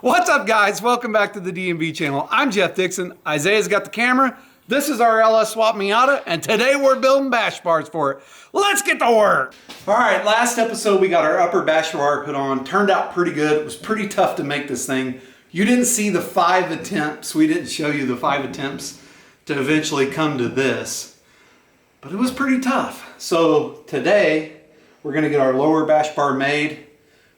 What's up, guys? Welcome back to the D&B channel. I'm Jeff Dixon. Isaiah's got the camera. This is our LS NA Miata, and today we're building bash bars for it. Let's get to work. All right, last episode we got our upper bash bar put on. Turned out pretty good. It was pretty tough to make this thing. You didn't see the 5 attempts. We didn't show you the 5 attempts to eventually come to this, but it was pretty tough. So today we're gonna get our lower bash bar made,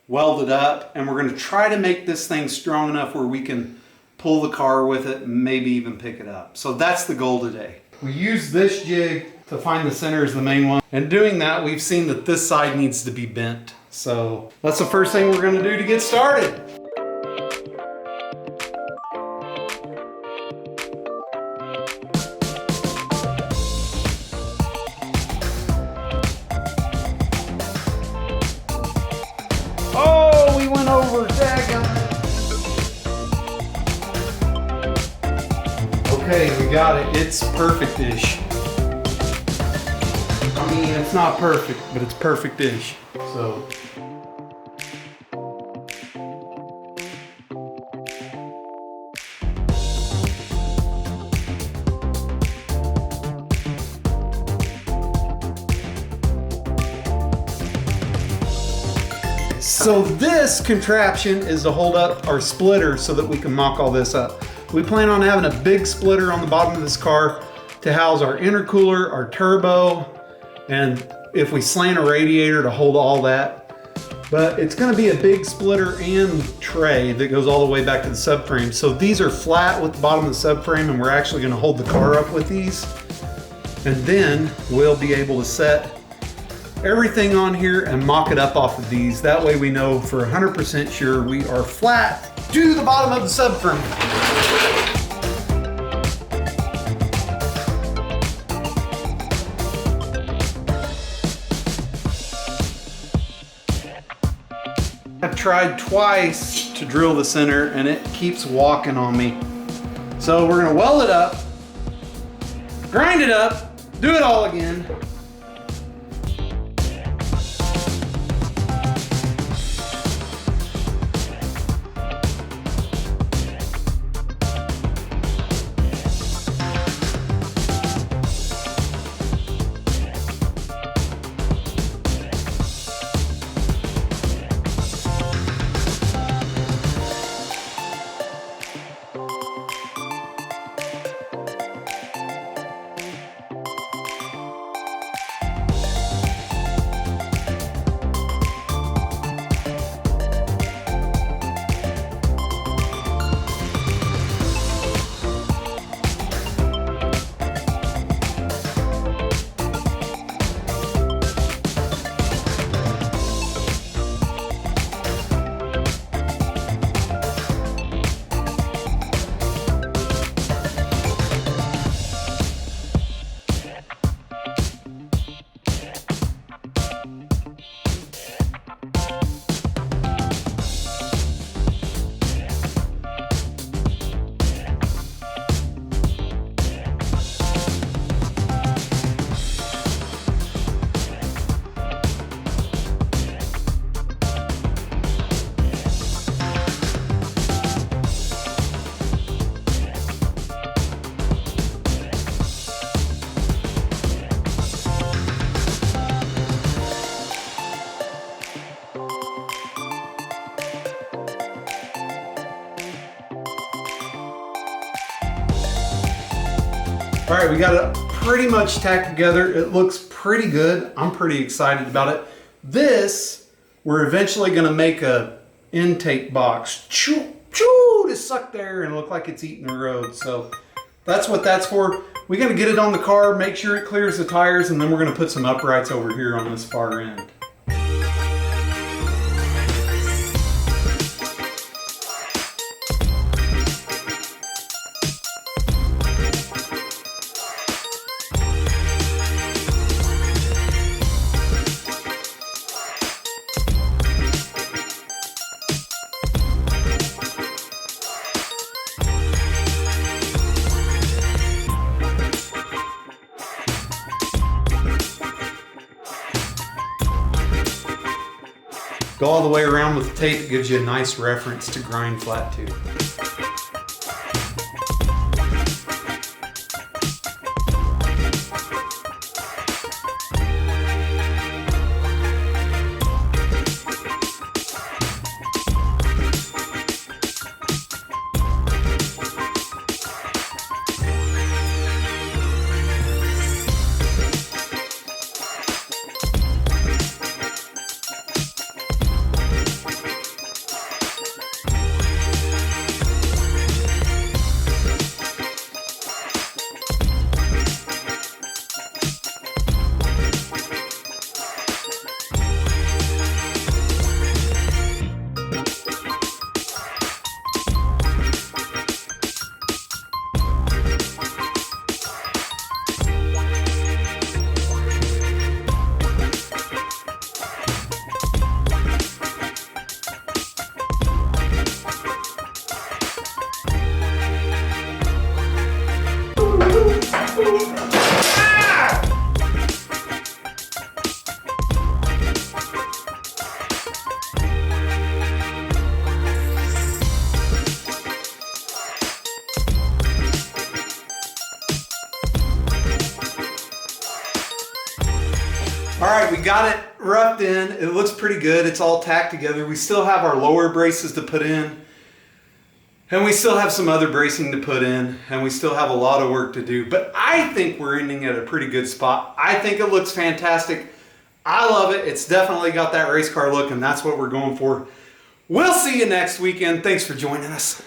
welded up, and we're going to try to make this thing strong enough where we can pull the car with it and maybe even pick it up. So that's the goal today. We use this jig to find the center is the main one, and doing that we've seen that this side needs to be bent. So that's the first thing we're going to do to get started. Okay, we got it. It's perfect-ish. I mean, it's not perfect, but it's perfect-ish. So. So this contraption is to hold up our splitter so that we can mock all this up. We plan on having a big splitter on the bottom of this car to house our intercooler, our turbo, and if we slant a radiator to hold all that. But it's going to be a big splitter and tray that goes all the way back to the subframe. So these are flat with the bottom of the subframe, and we're actually going to hold the car up with these. And then we'll be able to set everything on here and mock it up off of these. That way we know for 100% sure we are flat to the bottom of the subframe. I've tried twice to drill the center and it keeps walking on me. So we're gonna weld it up, grind it up, do it all again. All right, we got it pretty much tacked together. It looks pretty good. I'm pretty excited about it. This, we're eventually gonna make a intake box. Choo, choo, to suck there and look like it's eating the road. So that's what that's for. We're gonna get it on the car, make sure it clears the tires, and then we're gonna put some uprights over here on this far end. Go all the way around with the tape. It gives you a nice reference to grind flat to. All right, we got it roughed in. It looks pretty good. It's all tacked together. We still have our lower braces to put in, and we still have some other bracing to put in, and we still have a lot of work to do. But I think we're ending at a pretty good spot. I think it looks fantastic. I love it. It's definitely got that race car look, and that's what we're going for. We'll see you next weekend. Thanks for joining us.